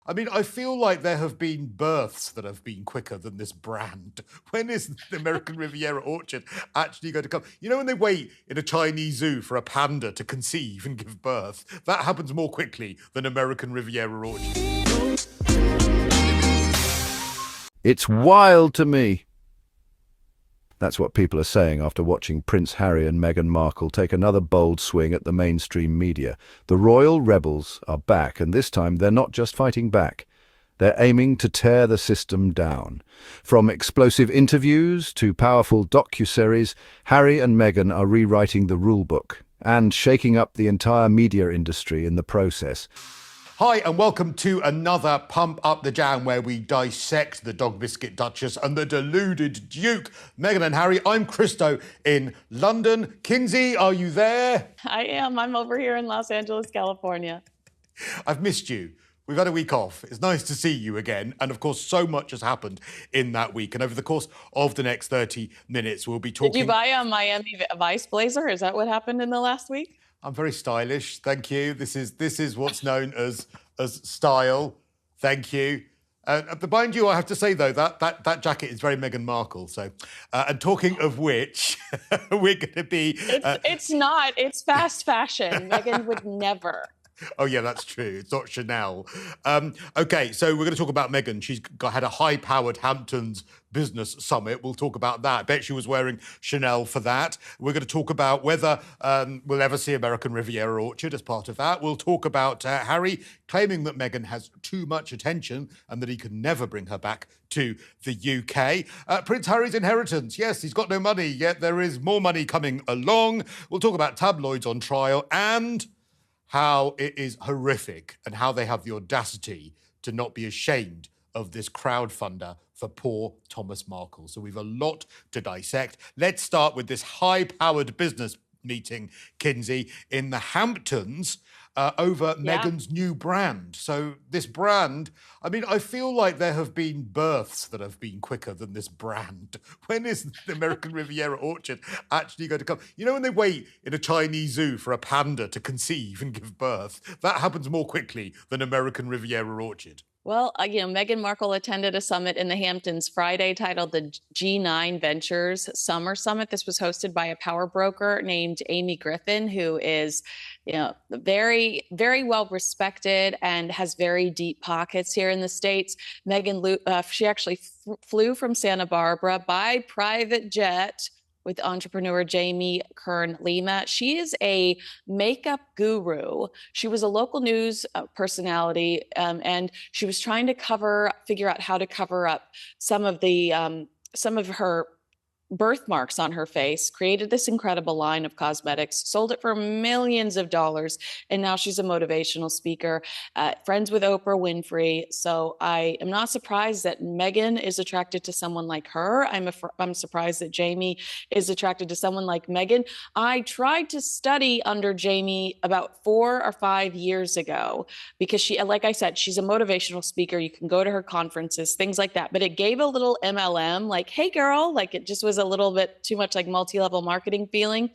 I mean, I feel like there have been births that have been quicker than this brand. When is the American Riviera Orchard actually going to come? You know, when they wait in a Chinese zoo for a panda to conceive and give birth, that happens more quickly than American Riviera Orchard. It's wild to me. That's what people are saying after watching Prince Harry and Meghan Markle take another bold swing at the mainstream media. The royal rebels are back, and this time they're not just fighting back. They're aiming to tear the system down. From explosive interviews to powerful docuseries, Harry and Meghan are rewriting the rulebook and shaking up the entire media industry in the process. Hi, and welcome to another Pump Up the Jam, where we dissect the dog biscuit duchess and the deluded duke. Meghan and Harry, I'm Christo in London. Kinsey, are you there? I am. I'm over here in Los Angeles, California. I've missed you. We've had a week off. It's nice to see you again. And of course, so much has happened in that week. And over the course of the next 30 minutes, we'll be talking... Did you buy a Miami Vice blazer? Is that what happened in the last week? I'm very stylish, thank you. This is what's known as style, thank you. Mind you, I have to say though that jacket is very Meghan Markle. So, and talking of which, we're going to be. It's not. It's fast fashion. Meghan would never. Oh yeah, that's true. It's not Chanel. Okay, so we're going to talk about Meghan. She's had a high-powered Hamptons business summit. We'll talk about that. I bet she was wearing Chanel for that. We're going to talk about whether we'll ever see American Riviera Orchard as part of that. We'll talk about Harry claiming that Meghan has too much attention and that he can never bring her back to the UK. Prince Harry's inheritance. Yes, he's got no money, yet there is more money coming along. We'll talk about tabloids on trial and how it is horrific and how they have the audacity to not be ashamed of this crowdfunder for poor Thomas Markle. So we've a lot to dissect. Let's start with this high-powered business meeting, Kinsey, in the Hamptons over Meghan's new brand. So this brand, I mean, I feel like there have been births that have been quicker than this brand. When is the American Riviera Orchard actually going to come? You know, when they wait in a Chinese zoo for a panda to conceive and give birth, that happens more quickly than American Riviera Orchard. Well, Meghan Markle attended a summit in the Hamptons Friday titled the G9 Ventures Summer Summit. This was hosted by a power broker named Amy Griffin, who is, very, very well respected and has very deep pockets here in the States. Meghan, she actually flew from Santa Barbara by private jet with entrepreneur Jamie Kern Lima. She is a makeup guru. She was a local news personality, and she was trying to figure out how to cover up some of her birthmarks on her face, created this incredible line of cosmetics, sold it for millions of dollars, and now she's a motivational speaker, friends with Oprah Winfrey. So I am not surprised that Meghan is attracted to someone like her. I'm surprised that Jamie is attracted to someone like Meghan. I tried to study under Jamie about 4 or 5 years ago because she, like I said, she's a motivational speaker. You can go to her conferences, things like that. But it gave a little MLM, like, hey girl, like it just was a little bit too much like multi-level marketing feeling.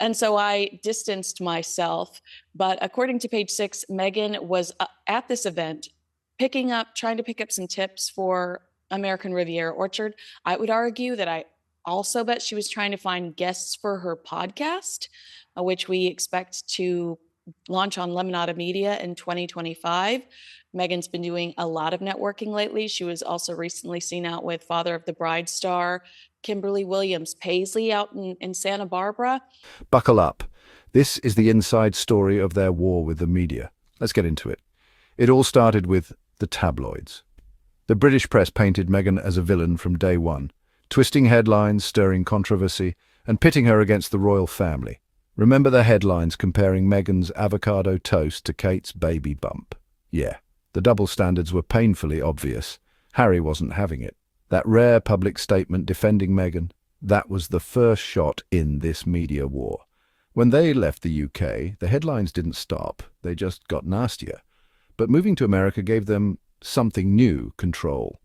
And so I distanced myself. But according to Page Six, Meghan was at this event trying to pick up some tips for American Riviera Orchard. I would argue that I also bet she was trying to find guests for her podcast, which we expect to launch on Lemonada Media in 2025. Meghan's been doing a lot of networking lately. She was also recently seen out with Father of the Bride star Kimberly Williams Paisley out in Santa Barbara. Buckle up. This is the inside story of their war with the media. Let's get into it. It all started with the tabloids. The British press painted Meghan as a villain from day one, twisting headlines, stirring controversy, and pitting her against the royal family. Remember the headlines comparing Meghan's avocado toast to Kate's baby bump? Yeah, the double standards were painfully obvious. Harry wasn't having it. That rare public statement defending Meghan, that was the first shot in this media war. When they left the UK, the headlines didn't stop, they just got nastier. But moving to America gave them something new, control.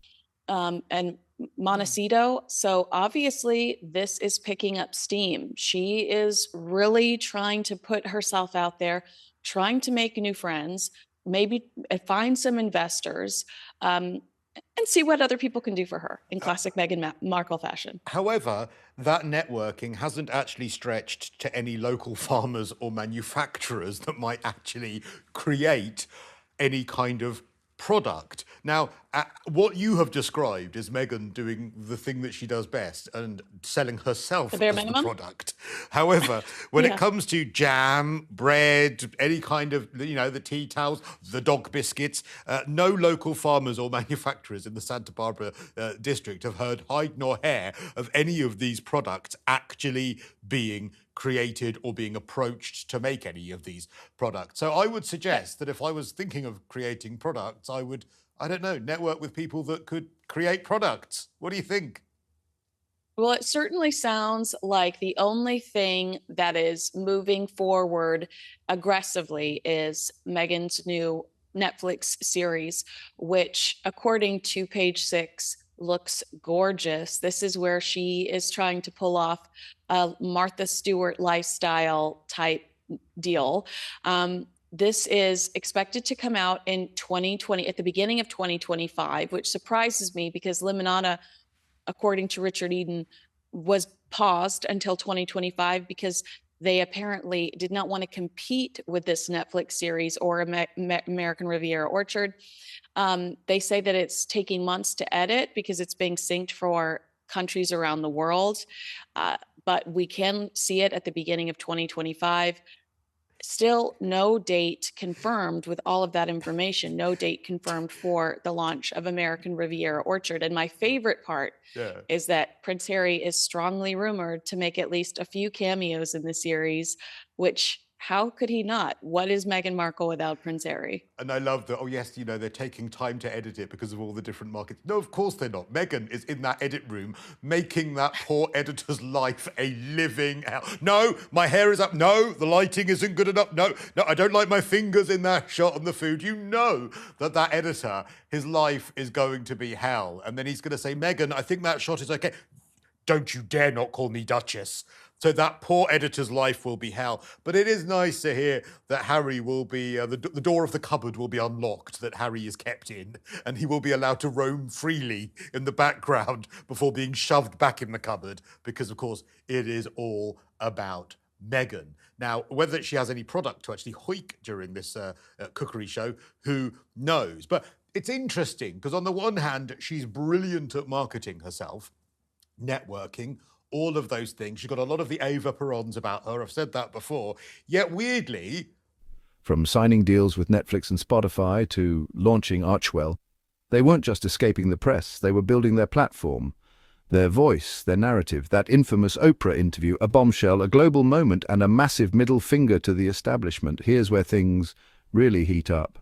And Montecito. So obviously this is picking up steam. She is really trying to put herself out there, trying to make new friends, maybe find some investors, and see what other people can do for her in classic Meghan Markle fashion. However, that networking hasn't actually stretched to any local farmers or manufacturers that might actually create any kind of product. Now, what you have described is Meghan doing the thing that she does best and selling herself The bare as the minimum? product. However, when Yeah. it comes to jam, bread, any kind of, the tea towels, the dog biscuits, no local farmers or manufacturers in the Santa Barbara district have heard hide nor hair of any of these products actually being created or being approached to make any of these products. So I would suggest that if I was thinking of creating products, I would, I don't know, network with people that could create products. What do you think? Well, it certainly sounds like the only thing that is moving forward aggressively is Meghan's new Netflix series, which, according to Page Six, looks gorgeous. This is where she is trying to pull off a Martha Stewart lifestyle type deal. This is expected to come out in 2020, at the beginning of 2025, which surprises me because Limonada, according to Richard Eden, was paused until 2025 because they apparently did not want to compete with this Netflix series or American Riviera Orchard. They say that it's taking months to edit because it's being synced for countries around the world. But we can see it at the beginning of 2025. Still no date confirmed with all of that information, no date confirmed for the launch of American Riviera Orchard. And my favorite part is that Prince Harry is strongly rumored to make at least a few cameos in the series, which, how could he not? What is Meghan Markle without Prince Harry? And I love that, oh yes, they're taking time to edit it because of all the different markets. No, of course they're not. Meghan is in that edit room making that poor editor's life a living hell. No, my hair is up. No, the lighting isn't good enough. No, I don't like my fingers in that shot on the food. You know that editor, his life is going to be hell. And then he's going to say, Meghan, I think that shot is okay. Don't you dare not call me Duchess. So that poor editor's life will be hell. But it is nice to hear that Harry will be, the door of the cupboard will be unlocked, that Harry is kept in, and he will be allowed to roam freely in the background before being shoved back in the cupboard, because, of course, it is all about Meghan. Now, whether she has any product to actually hoik during this cookery show, who knows? But it's interesting, because on the one hand, she's brilliant at marketing herself, networking, all of those things. She's got a lot of the Ava Perons about her. I've said that before. Yet weirdly, from signing deals with Netflix and Spotify to launching Archewell, they weren't just escaping the press, they were building their platform, their voice, their narrative, that infamous Oprah interview, a bombshell, a global moment, and a massive middle finger to the establishment. Here's where things really heat up.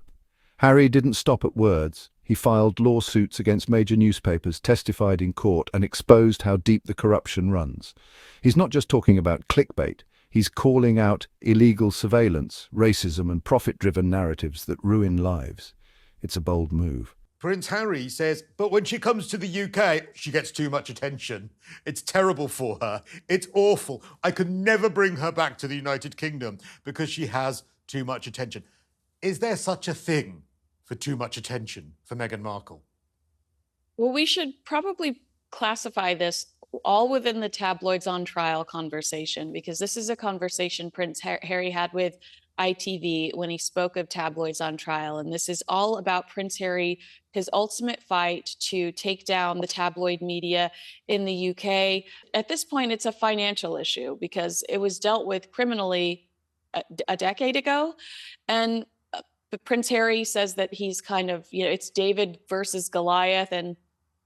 Harry didn't stop at words. He filed lawsuits against major newspapers, testified in court, and exposed how deep the corruption runs. He's not just talking about clickbait. He's calling out illegal surveillance, racism, and profit-driven narratives that ruin lives. It's a bold move. Prince Harry says, but when she comes to the UK, she gets too much attention. It's terrible for her. It's awful. I could never bring her back to the United Kingdom because she has too much attention. Is there such a thing for too much attention for Meghan Markle? Well, we should probably classify this all within the tabloids on trial conversation, because this is a conversation Prince Harry had with ITV when he spoke of tabloids on trial. And this is all about Prince Harry, his ultimate fight to take down the tabloid media in the UK. At this point, it's a financial issue because it was dealt with criminally a decade ago. And but Prince Harry says that he's kind of, it's David versus Goliath, and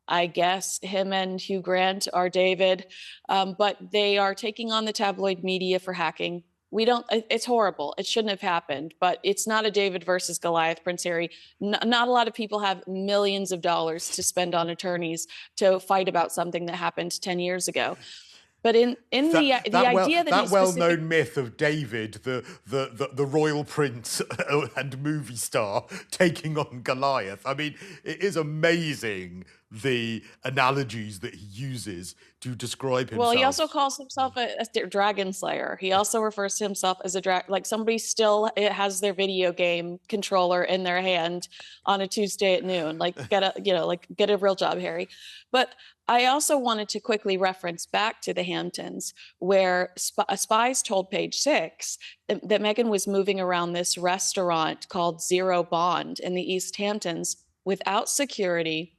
I guess him and Hugh Grant are David, but they are taking on the tabloid media for hacking. It's horrible. It shouldn't have happened, but it's not a David versus Goliath, Prince Harry. Not a lot of people have millions of dollars to spend on attorneys to fight about something that happened 10 years ago. But the idea that well-known myth of David, the royal prince and movie star, taking on Goliath. I mean, it is amazing the analogies that he uses to describe himself. Well, he also calls himself a dragon slayer. He also refers to himself as like somebody still has their video game controller in their hand on a Tuesday at noon. Like get a real job, Harry. But I also wanted to quickly reference back to the Hamptons, where spies told Page Six that Meghan was moving around this restaurant called Zero Bond in the East Hamptons without security.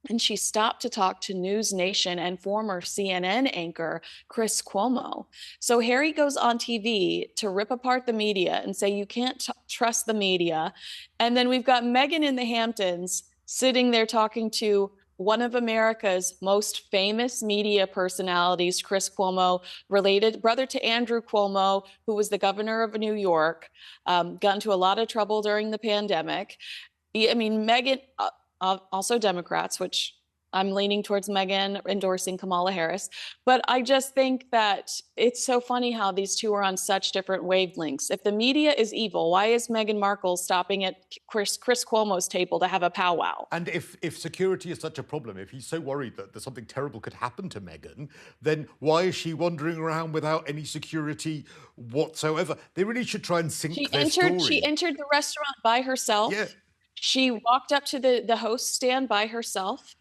And she stopped to talk to News Nation and former CNN anchor Chris Cuomo. So Harry goes on TV to rip apart the media and say you can't trust the media. And then we've got Meghan in the Hamptons sitting there talking to one of America's most famous media personalities, Chris Cuomo, related brother to Andrew Cuomo, who was the governor of New York, got into a lot of trouble during the pandemic. I mean, Meghan, also Democrats, which I'm leaning towards Meghan endorsing Kamala Harris. But I just think that it's so funny how these two are on such different wavelengths. If the media is evil, why is Meghan Markle stopping at Chris Cuomo's table to have a powwow? And if security is such a problem, if he's so worried that there's something terrible could happen to Meghan, then why is she wandering around without any security whatsoever? They really should try and sink their story. She entered the restaurant by herself. Yeah. She walked up to the host stand by herself.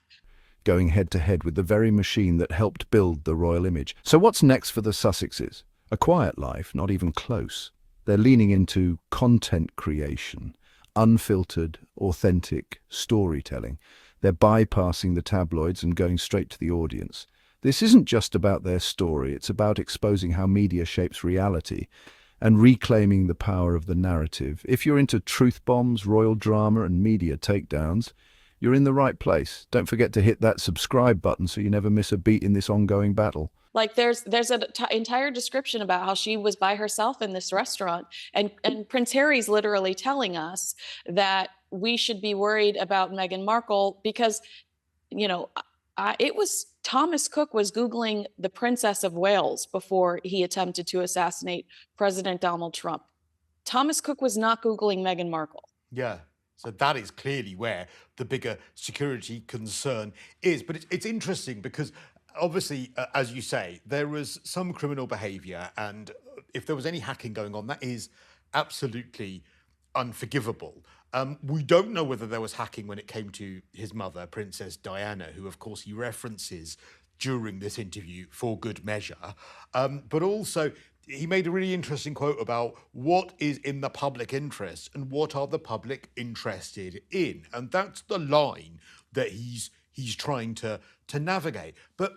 Going head-to-head with the very machine that helped build the royal image. So what's next for the Sussexes? A quiet life, not even close. They're leaning into content creation, unfiltered, authentic storytelling. They're bypassing the tabloids and going straight to the audience. This isn't just about their story, it's about exposing how media shapes reality and reclaiming the power of the narrative. If you're into truth bombs, royal drama, and media takedowns, you're in the right place. Don't forget to hit that subscribe button so you never miss a beat in this ongoing battle. Like there's an entire description about how she was by herself in this restaurant. And Prince Harry's literally telling us that we should be worried about Meghan Markle because, it was Thomas Cook was Googling the Princess of Wales before he attempted to assassinate President Donald Trump. Thomas Cook was not Googling Meghan Markle. Yeah. So that is clearly where the bigger security concern is. But it's interesting because obviously, as you say, there was some criminal behavior. And if there was any hacking going on, that is absolutely unforgivable. We don't know whether there was hacking when it came to his mother, Princess Diana, who, of course, he references during this interview for good measure. But also, he made a really interesting quote about what is in the public interest and what are the public interested in. And that's the line that he's trying to navigate. But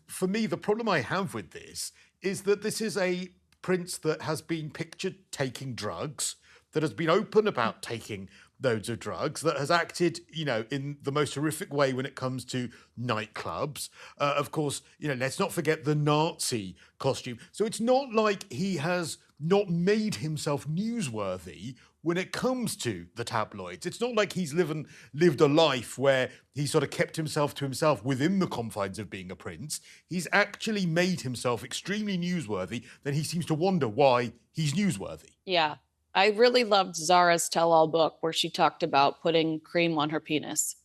for me, the problem I have with this is that this is a prince that has been pictured taking drugs, that has been open about taking loads of drugs, that has acted, in the most horrific way when it comes to nightclubs. Of course, let's not forget the Nazi costume. So it's not like he has not made himself newsworthy when it comes to the tabloids. It's not like he's lived a life where he sort of kept himself to himself within the confines of being a prince. He's actually made himself extremely newsworthy. Then he seems to wonder why he's newsworthy. Yeah. I really loved Zara's tell-all book where she talked about putting cream on her penis.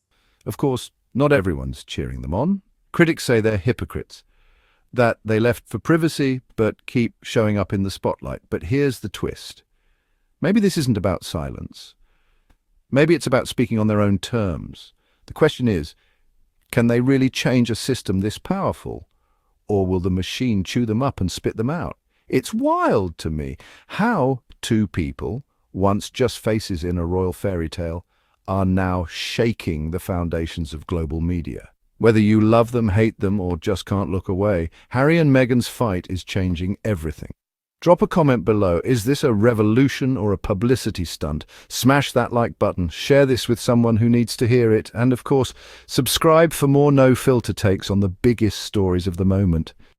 Of course, not everyone's cheering them on. Critics say they're hypocrites, that they left for privacy but keep showing up in the spotlight. But here's the twist. Maybe this isn't about silence. Maybe it's about speaking on their own terms. The question is, can they really change a system this powerful? Or will the machine chew them up and spit them out? It's wild to me how two people, once just faces in a royal fairy tale, are now shaking the foundations of global media. Whether you love them, hate them, or just can't look away, Harry and Meghan's fight is changing everything. Drop a comment below. Is this a revolution or a publicity stunt? Smash that like button, share this with someone who needs to hear it, and of course, subscribe for more no-filter takes on the biggest stories of the moment.